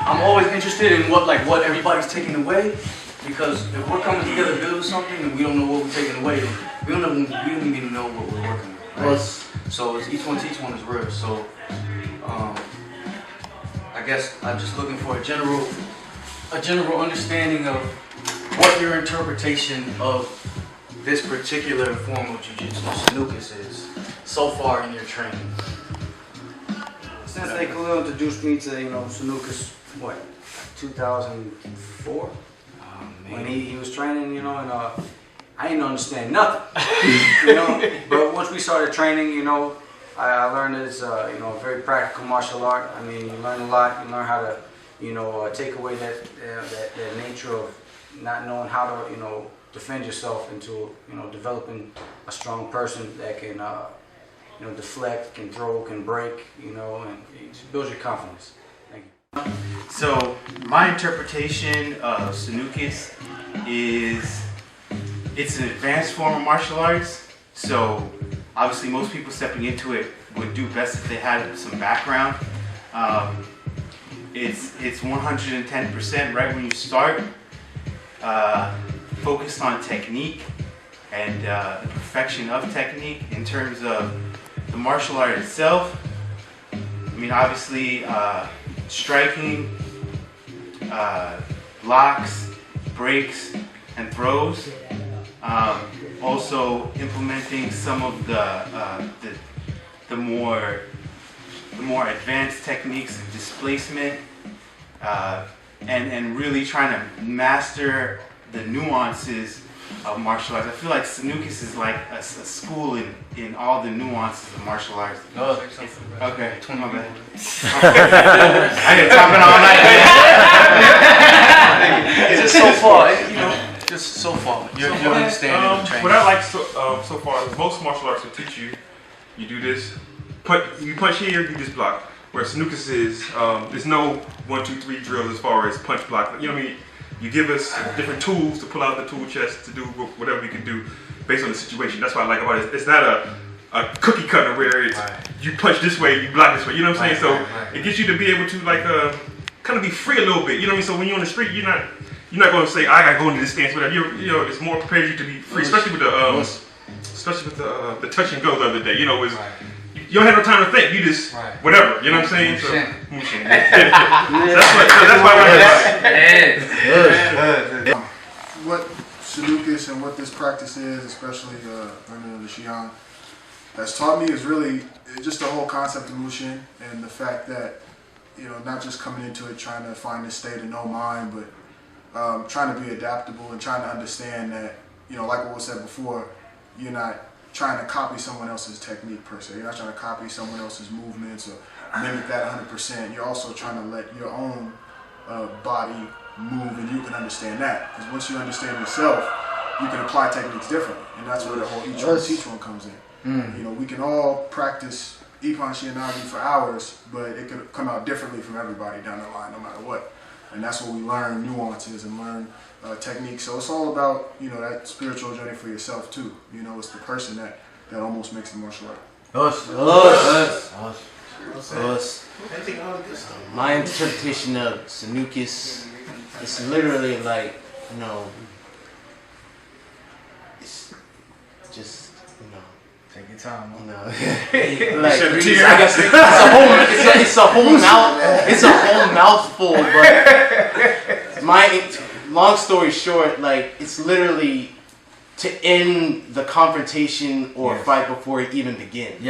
I'm always interested in what everybody's taking away, because if we're coming together to build something and we don't know what we're taking away, we don't even know what we're working with. Right? So it's each one teach one is real. So I guess I'm just looking for a general understanding of what your interpretation of this particular form of jiu-jitsu, Sanuces, is so far in your training. Since they introduced me to, Sanuces, 2004? When he was training, and I didn't understand nothing, But once we started training, I learned it's, a very practical martial art. I mean, you learn a lot. You learn how to, take away that nature of not knowing how to, defend yourself into, developing a strong person that can, deflect, can throw, can break, and build your confidence. Thank you. So my interpretation of Sanuces is it's an advanced form of martial arts. So obviously most people stepping into it would do best if they had some background. It's 110% right when you start, focused on technique and the perfection of technique. In terms of the martial art itself, I mean, obviously striking, blocks, breaks, and throws. Also implementing some of the more advanced techniques of displacement, and really trying to master the nuances of martial arts. I feel like Sanuces is like a school in all the nuances of martial arts. Oh, okay, my bad. I didn't talk all night. It's just so far, just so far. Your understanding of training. What I like so far is most martial arts will teach you, you do this, you punch here, you just block. Where Sanuces is, there's no 1, 2, 3 drills as far as punch block. You know what I mean? You give us different tools to pull out the tool chest to do whatever we can do based on the situation. That's what I like about it. It's not a cookie cutter where it's you punch this way, you block this way. You know what I'm saying? So it gets you to be able to kind of be free a little bit. You know what I mean? So when you're on the street, you're not going to say I gotta go into this stance, whatever. It's more prepared you to be free, especially with the touch and go the other day. You don't have no time to think. You just whatever. You know what I'm saying? So, Mushin. That's why what Sanuces and what this practice is, especially learning the Shihan, has taught me is really just the whole concept of Mushin and the fact that not just coming into it trying to find this state of no mind, but trying to be adaptable and trying to understand that like what was said before, you're not trying to copy someone else's technique per se. You're not trying to copy someone else's movements or mimic that 100%. You're also trying to let your own body move, and you can understand that. Because once you understand yourself, you can apply techniques differently, and that's where the whole each one teach one comes in. We can all practice Ippon Shihanagi for hours, but it could come out differently from everybody down the line, no matter what. And that's where we learn nuances and learn techniques. So it's all about that spiritual journey for yourself too. It's the person that almost makes the martial art. Us. My interpretation of Sanuces is literally like it's just take your time. Like I guess it's a whole mouthful, but long story short, like it's literally to end the confrontation or fight before it even begins.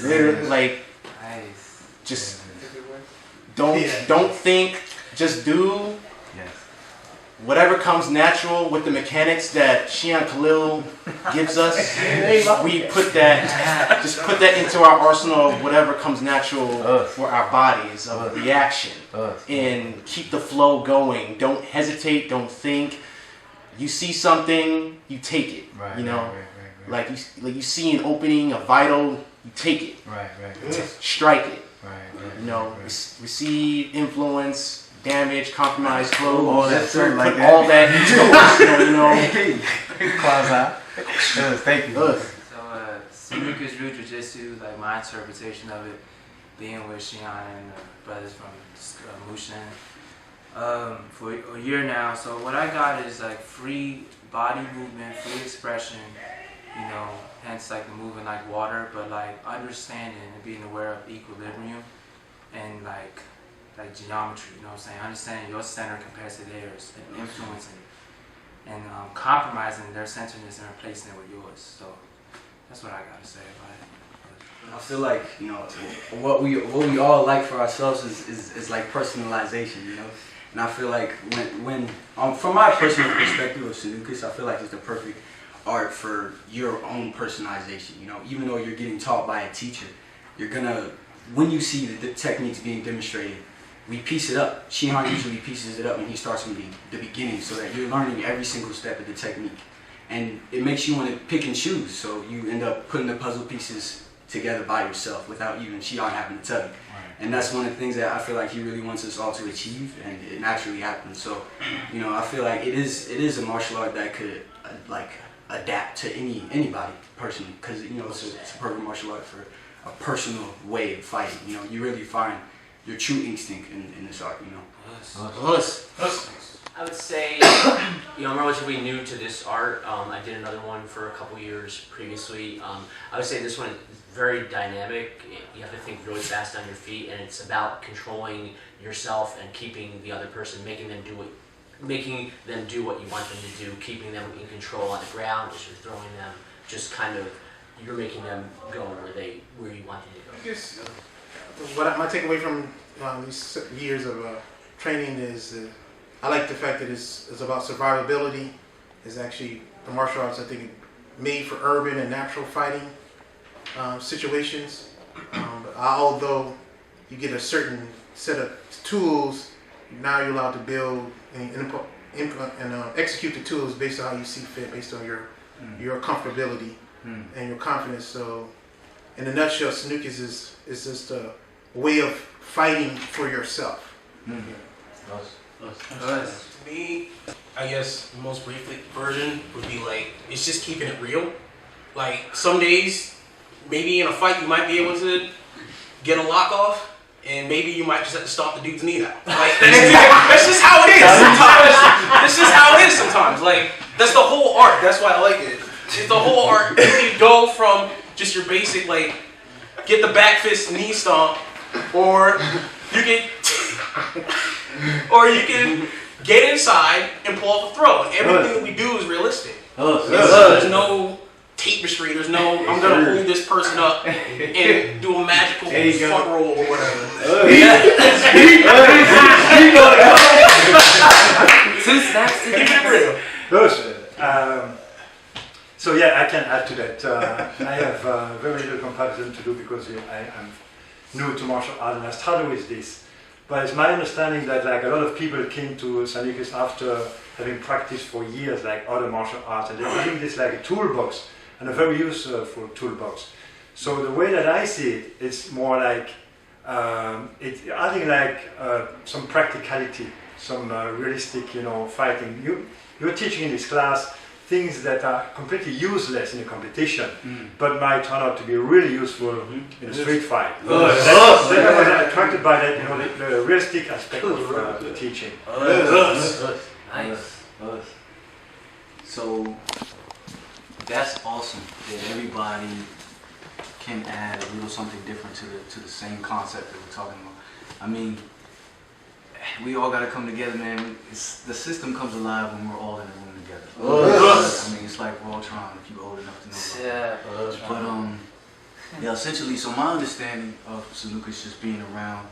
Literally, like just don't think, just do. Whatever comes natural with the mechanics that Shihan Khalil gives us, we put that into our arsenal of whatever comes natural for our bodies of reaction, and keep the flow going. Don't hesitate. Don't think. You see something, you take it. Like you see an opening, a vital, you take it. Strike it. Receive influence. Damage, compromise, flow, all that stuff, put all that into the arsenal, Thank you. So, Sanuces Jiu-Jitsu, like my interpretation of it, being with Shihan and the brothers from Mushin for a year now. So what I got is like free body movement, free expression, you know, hence like the moving like water, but like understanding and being aware of equilibrium and like geometry, you know what I'm saying? Understanding your center compared to theirs and influencing and compromising their centeredness and replacing it with yours. So that's what I gotta say about it. I feel like, you know, what we all like for ourselves is like personalization, you know. And I feel like when from my personal perspective of Sanuces, I feel like it's the perfect art for your own personalization. You know, even though you're getting taught by a teacher, you're gonna, when you see the techniques being demonstrated, we piece it up. Shihan usually pieces it up and he starts from the beginning, so that you're learning every single step of the technique. And it makes you want to pick and choose, so you end up putting the puzzle pieces together by yourself without even Shihan having to tell you. And that's one of the things that I feel like he really wants us all to achieve, and it naturally happens. So, you know, I feel like it is a martial art that could like adapt to anybody personally, because, you know, it's a perfect martial art for a personal way of fighting. You know, you really find your true instinct in this art. You know. I would say, you know, I'm relatively new to this art. I did another one for a couple years previously. I would say this one is very dynamic. You have to think really fast on your feet, and it's about controlling yourself and keeping the other person, making them do what you want them to do, keeping them in control on the ground as you're throwing them. Just kind of, you're making them go where you want them to go. I guess my takeaway from these years of training is I like the fact that it's about survivability. It's actually the martial arts, I think, made for urban and natural fighting situations. Although you get a certain set of tools, now you're allowed to build and execute the tools based on how you see fit, based on your comfortability and your confidence. So, in a nutshell, Sanuces is just a way of fighting for yourself. To me, I guess the most brief version would be like, it's just keeping it real. Like, some days, maybe in a fight you might be able to get a lock off, and maybe you might just have to stomp the dude's knee out. Like, that's just how it is sometimes. That's just how it is sometimes. Like, that's the whole art. That's why I like it. It's the whole art. You go from just your basic, like, get the back fist knee stomp, or you can get inside and pull off a throw. And everything that we do is realistic. There's no tapestry. There's no, I'm going to hold this person up and do a magical front roll or whatever. Two snaps to keep it real. So yeah, I can add to that. I have very little comparison to do because I'm new to martial art and I started with this. But it's my understanding that like a lot of people came to Sanuces after having practiced for years like other martial arts, and they're using this like a toolbox, and a very useful toolbox. So the way that I see it, it's more like adding like some practicality, some realistic, you know, fighting. You're teaching in this class things that are completely useless in a competition, but might turn out to be really useful in a street fight. I was attracted by that, you know, the realistic aspect of the teaching. Nice. So that's awesome that everybody can add a little something different to the same concept that we're talking about. I mean, we all gotta come together, man. The system comes alive when we're all in a room together. I mean, it's like Voltron, if you're old enough to know about it. But essentially, so my understanding of Sanuces just being around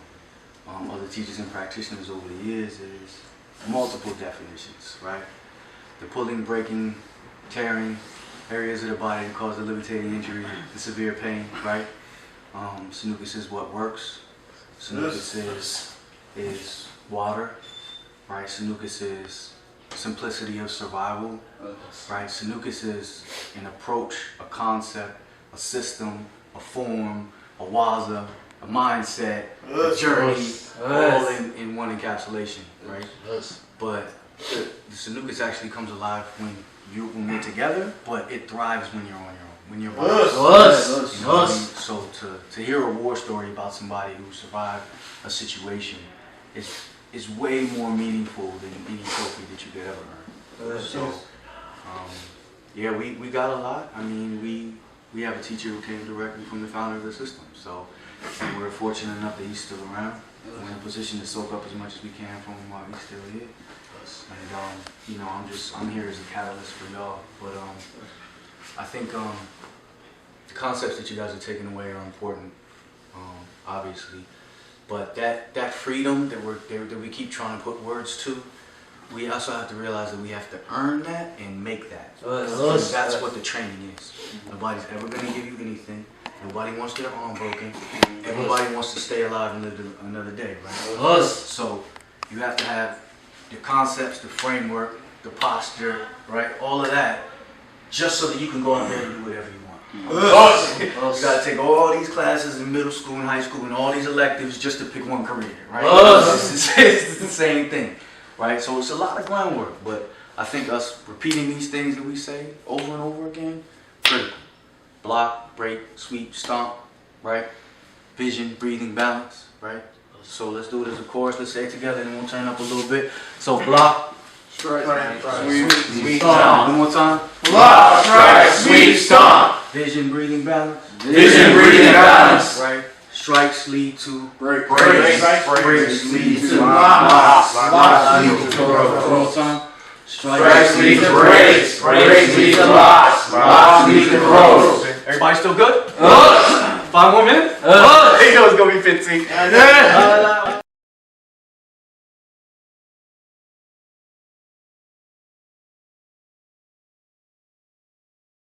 other teachers and practitioners over the years is multiple definitions, right? The pulling, breaking, tearing areas of the body that cause debilitating injury, the severe pain, right? Sanuces is what works. Sanuces is water, right? Sanuces is simplicity of survival, right? Sanuces is an approach, a concept, a system, a form, a waza, a mindset, a journey, all in one encapsulation, right? But the Sanuces actually comes alive when we're together, but it thrives when you're on your own. when you're by yourself. You know what I mean? So to hear a war story about somebody who survived a situation is way more meaningful than any trophy that you could ever earn. So yeah, we got a lot. I mean, we have a teacher who came directly from the founder of the system. So we're fortunate enough that he's still around. We're in a position to soak up as much as we can from him while he's still here. And you know, I'm here as a catalyst for y'all. But I think the concepts that you guys are taking away are important, obviously. But that freedom that we keep trying to put words to, we also have to realize that we have to earn that and make that. That's what the training is. Nobody's ever going to give you anything. Nobody wants their arm broken. Everybody wants to stay alive and live another day, right? So you have to have the concepts, the framework, the posture, right? All of that, just so that you can go out there and do whatever you want. You got to take all these classes in middle school and high school and all these electives just to pick one career, right? It's the same thing, right? So it's a lot of groundwork, but I think us repeating these things that we say over and over again, critical. Block, break, sweep, stomp, right? Vision, breathing, balance, right? So let's do it as a chorus. Let's say it together and we'll turn up a little bit. So block, strike, sweep, stomp. One more time. Block, strike, sweep, stomp. Vision, breathing, balance. Vision, breathing, balance. Right? Strikes lead to Break. breaks lead to locks lead to one more time. Strikes lead to breaks. Breaks lead to locks. Locks lead to throws. Everybody still good? 5 more minutes? He knows it's gonna be 15.